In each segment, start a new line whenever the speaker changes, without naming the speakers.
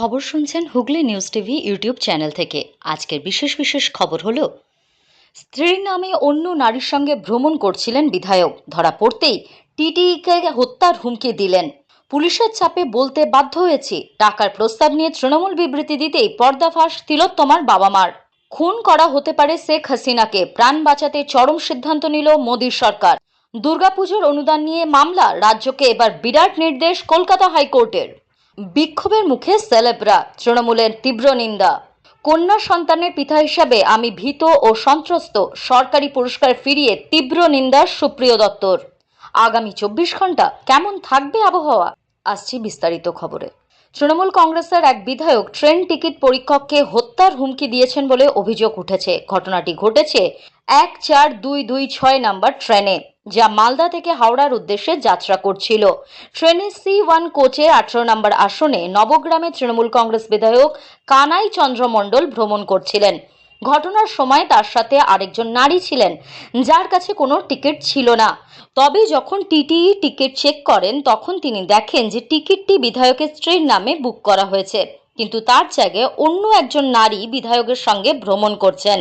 খবর শুনছেন Hooghly news TV YouTube channel থেকে। আজকের বিশেষ খবর হলো, স্ত্রীর নামে অন্য নারীর সঙ্গে ভ্রমণ করছিলেন বিধায়ক, ধরা পড়তেই টিটিইকে হত্যার হুমকি দিলেন। পুলিশের চাপে বলতে বাধ্য হয়েছি। টাকার প্রস্তাব নিয়ে তৃণমূল বিবৃতি দিতেই পর্দাফাঁস তিলোত্তমার বাবা মার। খুন করা হতে পারে শেখ হাসিনাকে, প্রাণ বাঁচাতে চরম সিদ্ধান্ত নিল মোদীর সরকার। দুর্গাপুজোর অনুদান নিয়ে মামলা, রাজ্যকে এবার বিরাট নির্দেশ কলকাতা হাইকোর্টের। বিক্ষোভের মুখে সেলেবরা, তৃণমূলের তীব্র নিন্দা। কন্যা সন্তানের পিতা হিসাবে আমি ভীত ও সন্ত্রস্ত, সরকারি পুরস্কার ফিরিয়ে তীব্র নিন্দা সুপ্রিয় দত্তর। আগামী 24 ঘন্টা কেমন থাকবে আবহাওয়া, আসছি বিস্তারিত খবরে। তৃণমূল কংগ্রেসের এক বিধায়ক ট্রেন টিকিট পরীক্ষককে হত্যার হুমকি দিয়েছেন বলে অভিযোগ উঠেছে। ঘটনাটি ঘটেছে 14226 নম্বর ট্রেনে, যা মালদা থেকে হাওড়ার উদ্দেশ্যে যাত্রা করছিল। ট্রেনে C1 কোচে 18 নম্বর আসনে নবগ্রামে তৃণমূল কংগ্রেস বিধায়ক কানাই চন্দ্র মণ্ডল ভ্রমণ করছিলেন। ঘটনার সময় তার সাথে আরেকজন নারী ছিলেন, যার কাছে কোনো টিকিট ছিল না। তবে যখন টিটিই টিকিট চেক করেন, তখন তিনি দেখেন যে টিকিটটি বিধায়কের স্ত্রীর নামে বুক করা হয়েছে, কিন্তু তার জায়গায় অন্য একজন নারী বিধায়কের সঙ্গে ভ্রমণ করছেন।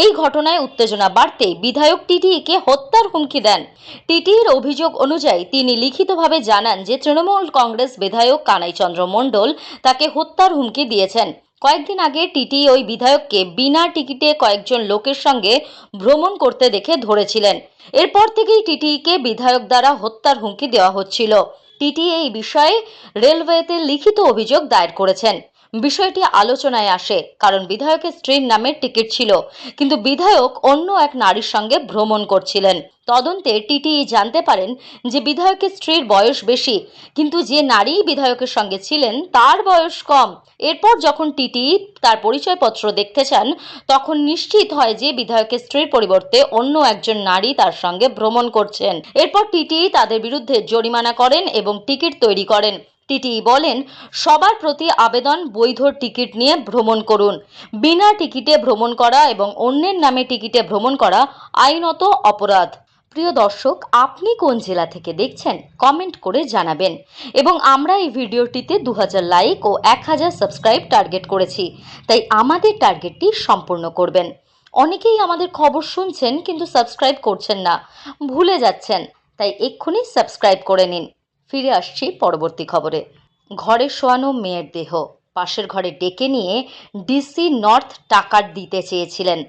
এই ঘটনায় উত্তেজনা বাড়তেই বিধায়ক টিটিইকে হত্যার হুমকি দেন। টিটিইর অভিযোগ অনুযায়ী তিনি লিখিতভাবে জানান যে তৃণমূল কংগ্রেস বিধায়ক কানাই চন্দ্র মণ্ডল তাকে হত্যার হুমকি দিয়েছেন। কয়েকদিন আগে টিটিই ওই বিধায়ককে বিনা টিকিটে কয়েকজন লোকের সঙ্গে ভ্রমণ করতে দেখে ধরেছিলেন। এরপর থেকেই টিটিইকে বিধায়ক দ্বারা হত্যার হুমকি দেওয়া হচ্ছিল। টিটিই এই বিষয়ে রেলওয়েতে লিখিত অভিযোগ দায়ের করেছেন। বিষয়টি আলোচনায় আসে কারণ বিধায়কের স্ত্রীর নামে টিকিট ছিল, কিন্তু বিধায়ক অন্য এক নারীর সঙ্গে ভ্রমণ করছিলেন। তদন্তে টিটিই জানতে পারেন যে বিধায়কের স্ত্রীর বয়স বেশি, কিন্তু যে নারী বিধায়কের সঙ্গে ছিলেন তার বয়স কম। এরপর যখন টিটিই তার পরিচয়পত্র দেখতে চান, তখন নিশ্চিত হয় যে বিধায়কের স্ত্রীর পরিবর্তে অন্য একজন নারী তার সঙ্গে ভ্রমণ করছেন। এরপর টিটিই তাদের বিরুদ্ধে জরিমানা করেন এবং টিকিট তৈরি করেন। টিটিই বলেন, সবার প্রতি আবেদন, বৈধ টিকিট নিয়ে ভ্রমণ করুন। বিনা টিকিটে ভ্রমণ করা এবং অন্যের নামে টিকিটে ভ্রমণ করা আইনত অপরাধ। প্রিয় দর্শক, আপনি কোন জেলা থেকে দেখছেন কমেন্ট করে জানাবেন। এবং আমরা এই ভিডিওটিতে 2000 লাইক ও 1000 সাবস্ক্রাইব টার্গেট করেছি, তাই আমাদের টার্গেটটি সম্পূর্ণ করবেন। অনেকেই আমাদের খবর শুনছেন কিন্তু সাবস্ক্রাইব করছেন না, ভুলে যাচ্ছেন, তাই এক্ষুনি সাবস্ক্রাইব করে নিন। ফিরে আসছি পরবর্তী খবরে। ঘরে শোয়ানো মেয়ের দেহ পাশের ঘরে ডেকে নিয়ে ডিসি নর্থ টাকা দিতে চেয়েছিলেন।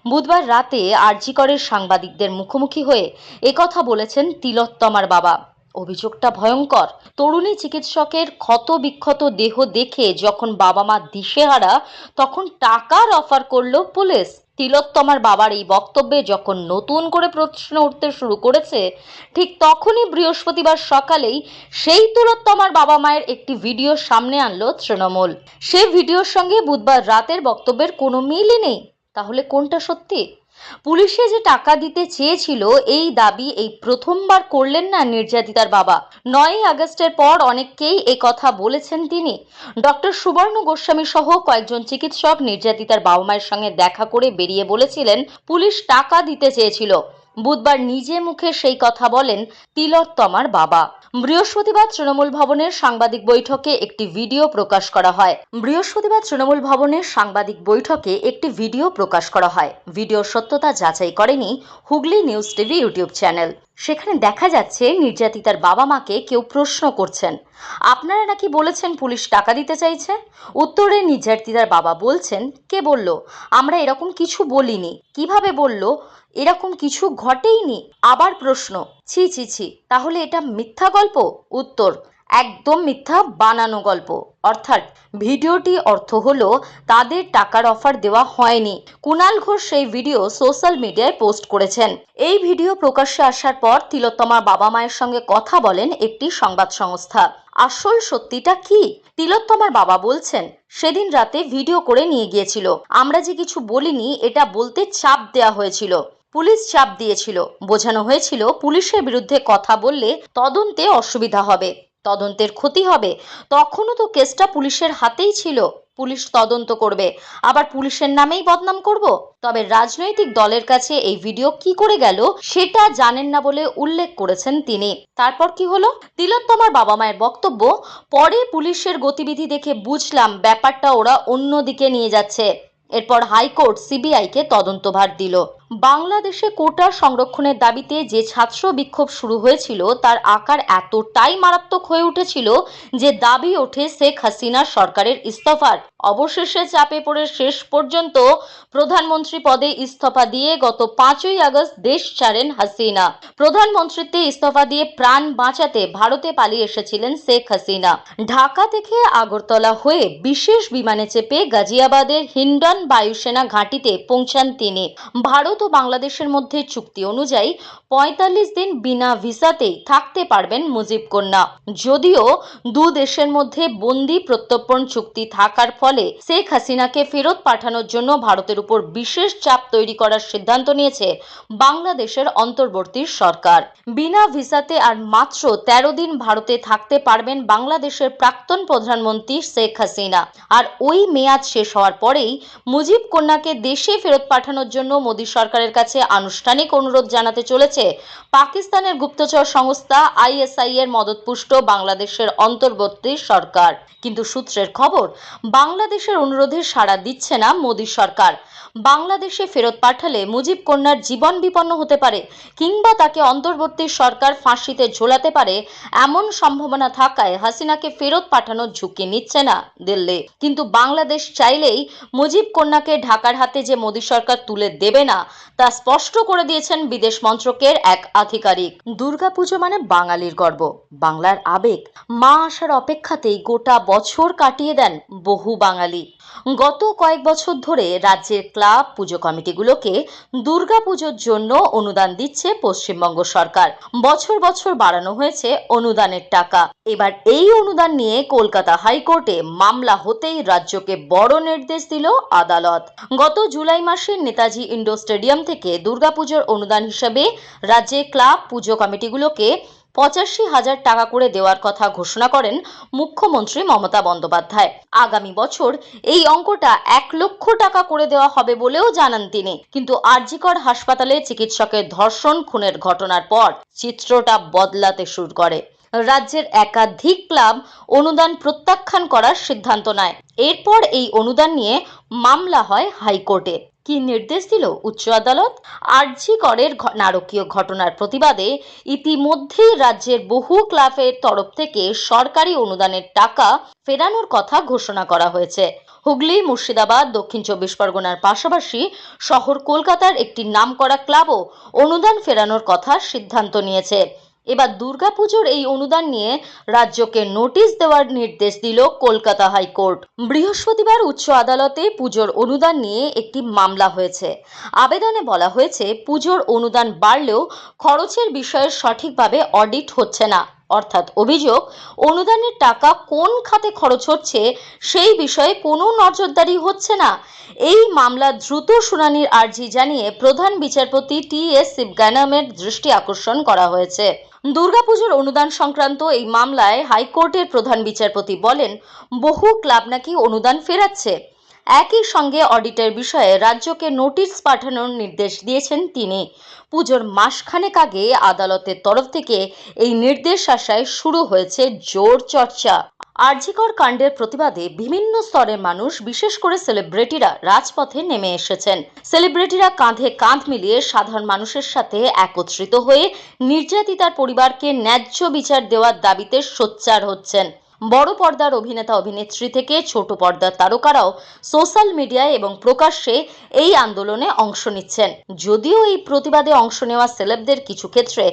বুধবার রাতে আরজি করের সাংবাদিকদের মুখোমুখি হয়ে একথা বলেছেন তিলোত্তমার বাবা। অভিযোগটা ভয়ঙ্কর। তরুণী চিকিৎসকের ক্ষত বিক্ষত দেহ দেখে যখন বাবা মা দিশেহারা, তখন টাকার অফার করলো পুলিশ। তিলোত্তমার বাবার এই বক্তব্যে যখন নতুন করে প্রশ্ন উঠতে শুরু করেছে, ঠিক তখনই বৃহস্পতিবার সকালেই সেই তিলোত্তমার বাবা মায়ের একটি ভিডিও সামনে আনলো তৃণমূল। সেই ভিডিওর সঙ্গে বুধবার রাতের বক্তব্যের কোনো মিলই নেই। তাহলে কোনটা সত্যি? পুলিশে যে টাকা দিতে চেয়েছিল, এই দাবি এই প্রথমবার করলেন না নির্যাতিতার বাবা। 9 আগস্টের পর অনেককেই এই কথা বলেছেন তিনি। ডক্টর সুবর্ণ গোস্বামী সহ কয়েকজন চিকিৎসক নির্যাতিতার বাবা মায়ের সঙ্গে দেখা করে বেরিয়ে বলেছিলেন পুলিশ টাকা দিতে চেয়েছিল। বুধবার নিজে মুখে সেই কথা বলেন তিলোত্তমার বাবা। বৃহস্পতিবার তৃণমূল ভবনের সাংবাদিক বৈঠকে একটি ভিডিও প্রকাশ করা হয়। ভিডিওর সত্যতা যাচাই করেনি Hooghly news TV YouTube channel. সেখানে দেখা যাচ্ছে নির্যাতিতার বাবা মাকে কেউ প্রশ্ন করছেন, আপনারা নাকি বলেছেন পুলিশ টাকা দিতে চাইছে। উত্তরে নির্যাতিতার বাবা বলছেন, কে বলল? আমরা এরকম কিছু বলিনি। কিভাবে বলল? এরকম কিছু ঘটেইনি। আবার প্রশ্ন, ছি ছি ছি, তাহলে এটা মিথ্যা গল্প? উত্তর, একদম মিথ্যা, বানানো গল্প। অর্থাৎ ভিডিওটি অর্থ হলো তাদের টাকার অফার দেওয়া হয়নি। কুণাল ঘোষ সেই ভিডিও সোশ্যাল মিডিয়ায় পোস্ট করেছেন। এই ভিডিও প্রকাশ্যে আসার পর তিলোত্তমার বাবা মায়ের সঙ্গে কথা বলেন একটি সংবাদ সংস্থা। আসল সত্যিটা কি? তিলোত্তমার বাবা বলছেন, সেদিন রাতে ভিডিও করে নিয়ে গিয়েছিল। আমরা যে কিছু বলিনি এটা বলতে চাপ দেওয়া হয়েছিল। পুলিশ চাপ দিয়েছিল। বোঝানো হয়েছিল পুলিশের বিরুদ্ধে কথা বললে তদন্তে অসুবিধা হবে, তদন্তের ক্ষতি হবে। তখনও তো কেসটা পুলিশের হাতেই ছিল। পুলিশ তদন্ত করবে, আবার পুলিশের নামেই বদনাম করব? তবে রাজনৈতিক দলের কাছে এই ভিডিও কি করে গেল সেটা জানেন না বলে উল্লেখ করেছেন তিনি। তারপর কি হলো? তিলোত্তমার বাবা মায়ের বক্তব্য, পরে পুলিশের গতিবিধি দেখে বুঝলাম ব্যাপারটা ওরা অন্যদিকে নিয়ে যাচ্ছে। এরপর হাইকোর্ট সিবিআইকে তদন্তভার দিল। বাংলাদেশে কোটা সংরক্ষণের দাবিতে যে ছাত্র বিক্ষোভ শুরু হয়েছিল তার আকার এতটাই মারাত্মক হয়ে উঠেছিল যে দাবি ওঠে শেখ হাসিনার সরকারের ইস্তফার। অবশেষে চাপে পড়ে শেষ পর্যন্ত প্রধানমন্ত্রী পদে ইস্তফা দিয়ে গত 5ই আগস্ট দেশ ছাড়েন হাসিনা। প্রধানমন্ত্রীত্বে ইস্তফা দিয়ে প্রাণ বাঁচাতে ভারতে পালিয়ে এসেছিলেন শেখ হাসিনা। ঢাকা থেকে আগরতলা হয়ে বিশেষ বিমানে চেপে গাজিয়াবাদের হিন্ডন বায়ুসেনা ঘাঁটিতে পৌঁছান তিনি। ভারত ও বাংলাদেশের মধ্যে চুক্তি অনুযায়ী 45 দিন বিনা ভিসাতেই থাকতে পারবেন মুজিব কন্যা। যদিও দু দেশের মধ্যে বন্দি প্রত্যর্পণ চুক্তি থাকার ফলে শেখ হাসিনাকে ফেরত পাঠানোর জন্য ভারতের উপর বিশেষ চাপ তৈরি করার সিদ্ধান্ত নিয়েছে বাংলাদেশের অন্তর্বর্তী সরকার। বিনা ভিসাতে আর মাত্র 13 দিন ভারতে থাকতে পারবেন বাংলাদেশের প্রাক্তন প্রধানমন্ত্রী শেখ হাসিনা। আর ওই মেয়াদ শেষ হওয়ার পরেই মুজিব কন্যাকে দেশে ফেরত পাঠানোর জন্য মোদী সরকারের কাছে আনুষ্ঠানিক অনুরোধ জানাতে চলেছে পাকিস্তানের গুপ্তচর সংস্থা আইএসআই এর মদতপুষ্ট বাংলাদেশের অন্তর্বর্তী সরকার। কিন্তু সূত্রের খবর, বাংলাদেশের অনুরোধে সাড়া দিচ্ছে না মোদী সরকার। বাংলাদেশে ফেরত পাঠালে মুজিব কন্যার জীবন বিপন্ন হতে পারে, কিংবা তাকে অন্তর্বর্তী সরকার ফাঁসিতে ঝোলাতে পারে, এমন সম্ভাবনা থাকায় হাসিনাকে ফেরত পাঠানোর ঝুঁকি নিচ্ছে না দিল্লি। কিন্তু বাংলাদেশ চাইলেই মুজিব কন্যাকে ঢাকার হাতে যে মোদী সরকার তুলে দেবে না তা স্পষ্ট করে দিয়েছেন বিদেশ মন্ত্রকের এক আধিকারিক। দুর্গাপুজো মানে বাঙালির গর্ব, বাংলার আবেগ। মা আসার অপেক্ষাতেই গোটা বছর কাটিয়ে দেন বহু বাঙালি। গত কয়েক বছর ধরে রাজ্যের ক্লাব পুজো কমিটিগুলোকে দুর্গাপুজোর জন্য অনুদান দিচ্ছে পশ্চিমবঙ্গ সরকার। বছর বছর বাড়ানো হয়েছে অনুদানের টাকা। এবার এই অনুদান নিয়ে কলকাতা হাইকোর্টে মামলা হতেই রাজ্যকে বড় নির্দেশ দিল আদালত। গত জুলাই মাসে নেতাজি ইন্ডোর স্টেডিয়াম থেকে দুর্গাপুজোর অনুদান হিসেবে রাজ্যের ক্লাব পুজো কমিটিগুলোকে 85,000 টাকা করে দেওয়ার কথা ঘোষণা করেন মুখ্যমন্ত্রী মমতা বন্দ্যোপাধ্যায়। আগামী বছর এই অঙ্কটা 1 লক্ষ টাকা করে দেওয়া হবে বলেও জানান তিনি। কিন্তু আরজিকর হাসপাতালে চিকিৎসকের ধর্ষণ খুনের ঘটনার পর চিত্রটা বদলাতে শুরু করে। রাজ্যের একাধিক ক্লাব অনুদান প্রত্যাখ্যান করার সিদ্ধান্ত নেয়। এরপর এই অনুদান নিয়ে মামলা হয় হাইকোর্টে। কি নির্দেশ দিল উচ্চ আদালত? আরজি করের নারকীয় ঘটনার প্রতিবাদে ইতিমধ্যেই রাজ্যের বহু ক্লাবের তরফ থেকে সরকারি অনুদানের টাকা ফেরানোর কথা ঘোষণা করা হয়েছে। হুগলি, মুর্শিদাবাদ, দক্ষিণ 24 পরগনার পাশাপাশি শহর কলকাতার একটি নামকরা ক্লাবও অনুদান ফেরানোর কথা সিদ্ধান্ত নিয়েছে। এবার দুর্গাপুজোর এই অনুদান নিয়ে রাজ্যকে নোটিশ দেওয়ার নির্দেশ দিল কলকাতা হাইকোর্ট। বৃহস্পতিবার উচ্চ আদালতে পুজোর অনুদান নিয়ে একটি মামলা হয়েছে। আবেদনে বলা হয়েছে, পুজোর অনুদান বাড়লেও খরচের বিষয়ে সঠিকভাবে অডিট হচ্ছে না। অর্থাৎ অভিযোগ, অনুদানের টাকা কোন খাতে খরচ হচ্ছে সেই বিষয়ে কোনো নজরদারি হচ্ছে না। এই মামলা দ্রুত শুনানির আর্জি জানিয়ে প্রধান বিচারপতি টি.এস. শিবগানামের দৃষ্টি আকর্ষণ করা হয়েছে। দুর্গাপুজোর অনুদান সংক্রান্ত এই মামলায় হাইকোর্টের প্রধান বিচারপতি বলেন, বহু ক্লাব নাকি অনুদান ফেরাচ্ছে। একই সঙ্গে অডিটের বিষয়ে রাজ্যকে নোটিশ পাঠানোর নির্দেশ দিয়েছেন তিনি। পুজোর মাসখানেক আগে আদালতের তরফ থেকে এই নির্দেশ আসায় শুরু হয়েছে জোর চর্চা। আরজিকর কাণ্ডের প্রতিবাদে বিভিন্ন স্তরের মানুষ, বিশেষ করে সেলিব্রিটিরা রাজপথে নেমে এসেছেন। সেলিব্রিটিরা কাঁধে কাঁধ মিলিয়ে সাধারণ মানুষের সাথে একত্রিত হয়ে নির্যাতিতার পরিবারকে ন্যায্য বিচার দেওয়ার দাবিতে সোচ্চার হচ্ছেন। বড় পর্দার অভিনেতা অভিনেত্রী থেকে ছোট পর্দার তারকারাও সোশ্যাল মিডিয়ায় এবং প্রকাশ্যে এই আন্দোলনে অংশ নিচ্ছেন। যদিও এই প্রতিবাদে অংশ নেওয়া সেলেবদের কিছু ক্ষেত্রে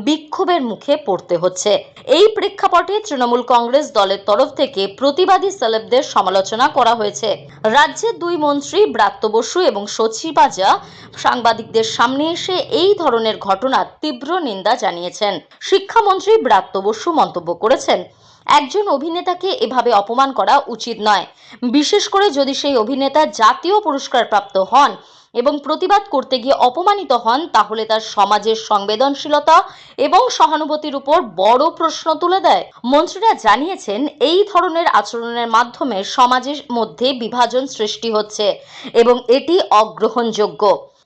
বিক্ষোভের মুখে পড়তে হচ্ছে। এই প্রেক্ষাপটে তৃণমূল কংগ্রেস দলের তরফ থেকে প্রতিবাদী সেলেবদের সমালোচনা করা হয়েছে। রাজ্যের 2 মন্ত্রী ব্রাত্য বসু এবং সচিবাজা সাংবাদিকদের সামনে এসে এই ধরনের ঘটনার তীব্র নিন্দা জানিয়েছেন। শিক্ষামন্ত্রী ব্রাত্য বসু মন্তব্য করেছেন, একজন অভিনেতাকে এভাবে অপমান করা উচিত নয়, বিশেষ করে যদি সেই অভিনেতা জাতীয় পুরস্কার প্রাপ্ত হন এবং প্রতিবাদ করতে গিয়ে অপমানিত হন, তাহলে তার সমাজের সংবেদনশীলতা এবং সহানুভূতির উপর বড় প্রশ্ন তুলে দেয়। মন্ত্রীরা জানিয়েছেন, এই ধরনের আচরণের মাধ্যমে সমাজের মধ্যে বিভাজন সৃষ্টি হচ্ছে এবং এটি অগ্রহণযোগ্য।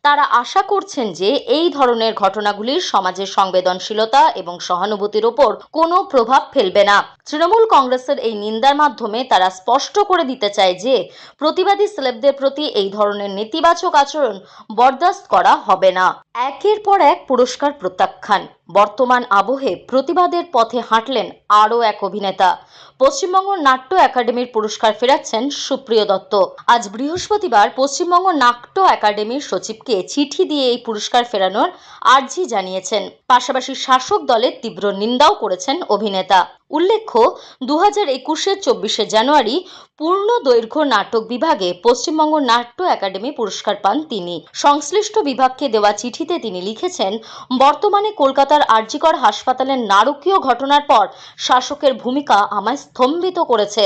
তারা আশা করছেন যে এই ধরনের ঘটনাগুলি সমাজের সংবেদনশীলতা এবং সহানুভূতির উপর কোনো প্রভাব ফেলবে না। তৃণমূল কংগ্রেসের এই নিন্দার মাধ্যমে তারা স্পষ্ট করে দিতে চায় যে প্রতিবাদী সেলেবদের প্রতি এই ধরনের নেতিবাচক আচরণ বরদাস্ত করা হবে না। একের পর এক পুরস্কার প্রত্যাখ্যান। বর্তমান আবহে প্রতিবাদের পথে হাঁটলেন আরও এক অভিনেতা। পশ্চিমবঙ্গ নাট্য একাডেমির পুরস্কার ফেরাচ্ছেন সুপ্রিয় দত্ত। আজ বৃহস্পতিবার পশ্চিমবঙ্গ নাট্য একাডেমির সচিবকে চিঠি দিয়ে এই পুরস্কার ফেরানোর আর্জি জানিয়েছেন। পাশাপাশি শাসক দলের তীব্র নিন্দাও করেছেন অভিনেতা। উল্লেখ্য, 2021-এর 24শে জানুয়ারি পূর্ণ দৈর্ঘ্য নাটক বিভাগে পশ্চিমবঙ্গ নাট্য একাডেমি পুরস্কার পান তিনি। সংশ্লিষ্ট বিভাগকে দেওয়া চিঠিতে তিনি লিখেছেন, বর্তমানে কলকাতার আরজিকর হাসপাতালের নারকীয় ঘটনার পর শাসকের ভূমিকা আমায় স্তম্ভিত করেছে।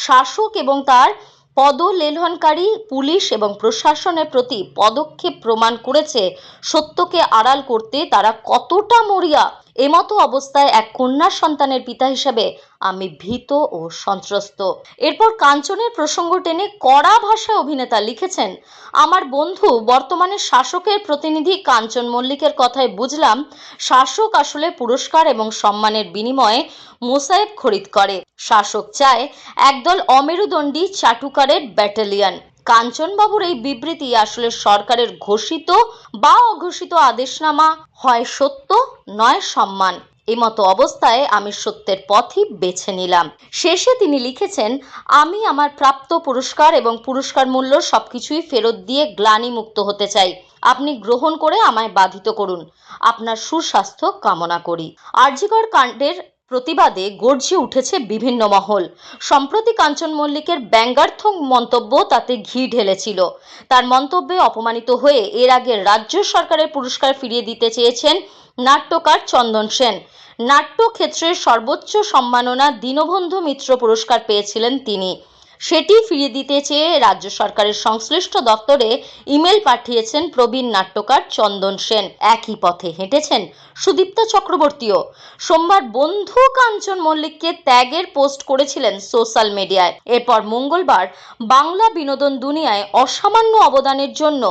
শাসক এবং তার পদলেলনকারী পুলিশ এবং প্রশাসনের প্রতি পদক্ষেপ প্রমাণ করেছে সত্যকে আড়াল করতে তারা কতটা মরিয়া। এমতো অবস্থায় এক কন্যা সন্তানের পিতা হিসেবে আমি ভীত ও সন্ত্রস্ত। এরপর কাঞ্চনের প্রসঙ্গ টেনে কড়া ভাষায় অভিনেতা লিখেছেন, আমার বন্ধু বর্তমানে শাসকের প্রতিনিধি কাঞ্চন মল্লিকের কথায় বুঝলাম, শাসক আসলে পুরস্কার এবং সম্মানের বিনিময়ে মোসাইব খরিদ করে। শাসক চায় একদল অমেরুদণ্ডী চাটুকারের ব্যাটালিয়ন। কাঞ্চনবাবুর এই বিবৃতি আসলে সরকারের ঘোষিত বা অঘোষিত আদেশনামা, হয় সত্য নয় সম্মান। এমতো অবস্থায় আমি সত্যের পথই বেছে নিলাম। শেষে তিনি লিখেছেন, আমি আমার প্রাপ্ত পুরস্কার এবং পুরস্কার মূল্য সবকিছুই ফেরত দিয়ে গ্লানিমুক্ত হতে চাই। আপনি গ্রহণ করে আমায় বাধিত করুন। আপনার সুস্বাস্থ্য কামনা করি। আরজিকর কাণ্ডের প্রতিবাদে গর্জে উঠেছে বিভিন্ন মহল। সম্প্রতি কাঞ্চন মল্লিকের ব্যঙ্গার্থ মন্তব্য তাতে ঘি ঢেলেছিল। তার মন্তব্যে অপমানিত হয়ে এর আগে রাজ্য সরকারের পুরস্কার ফিরিয়ে দিতে চেয়েছেন নাট্যকার চন্দন সেন। নাট্যক্ষেত্রের সর্বোচ্চ সম্মাননা দীনবন্ধু মিত্র পুরস্কার পেয়েছিলেন তিনি। সেটি ফিরিয়ে দিতে চেয়ে রাজ্য সরকারের সংশ্লিষ্ট দপ্তরে ইমেল পাঠিয়েছেন প্রবীণ নাট্যকার চন্দন সেন। একই পথে হেঁটেছেন সুদীপ্তা চক্রবর্তীও। সোমবার বন্ধু কাঞ্চন মল্লিককে ত্যাগের পোস্ট করেছিলেন সোশ্যাল মিডিয়ায়। এরপর মঙ্গলবার বাংলা বিনোদন দুনিয়ায় অসামান্য অবদানের জন্য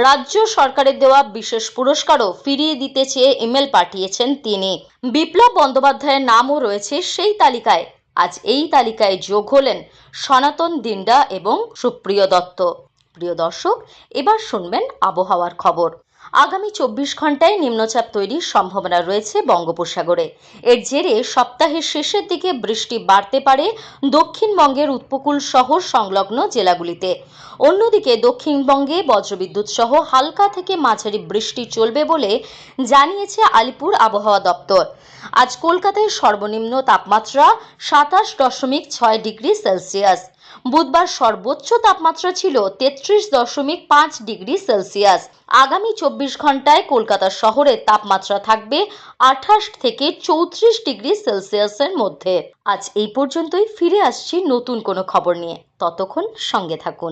রাজ্য সরকারের দেওয়া বিশেষ পুরস্কারও ফিরিয়ে দিতে চেয়ে ইমেল পাঠিয়েছেন তিনি। বিপ্লব বন্দ্যোপাধ্যায়ের নামও রয়েছে সেই তালিকায়। আজ এই তালিকায় যোগ হলেন সনাতন দিন্ডা এবং সুপ্রিয় দত্ত। প্রিয় দর্শক, এবার শুনবেন আবহাওয়ার খবর। আগামী 24 ঘন্টায় নিম্নচাপ তৈরির সম্ভাবনা রয়েছে বঙ্গোপসাগরে। এর জেরে সপ্তাহের শেষের দিকে বৃষ্টি বাড়তে পারে দক্ষিণবঙ্গের উপকূল সহ সংলগ্ন জেলাগুলিতে। অন্যদিকে দক্ষিণবঙ্গে বজ্রবিদ্যুৎ সহ হালকা থেকে মাঝারি বৃষ্টি চলবে বলে জানিয়েছে আলিপুর আবহাওয়া দপ্তর। আজ কলকাতায় সর্বনিম্ন তাপমাত্রা 27.6 ডিগ্রি সেলসিয়াস। বুধবার সর্বোচ্চ তাপমাত্রা ছিল 33.5 ডিগ্রি সেলসিয়াস। আগামী 24 ঘন্টায় কলকাতা শহরের তাপমাত্রা থাকবে 28 থেকে 34 ডিগ্রি সেলসিয়াসের মধ্যে। আজ এই পর্যন্তই। ফিরে আসছি নতুন কোনো খবর নিয়ে। ততক্ষণ সঙ্গে থাকুন।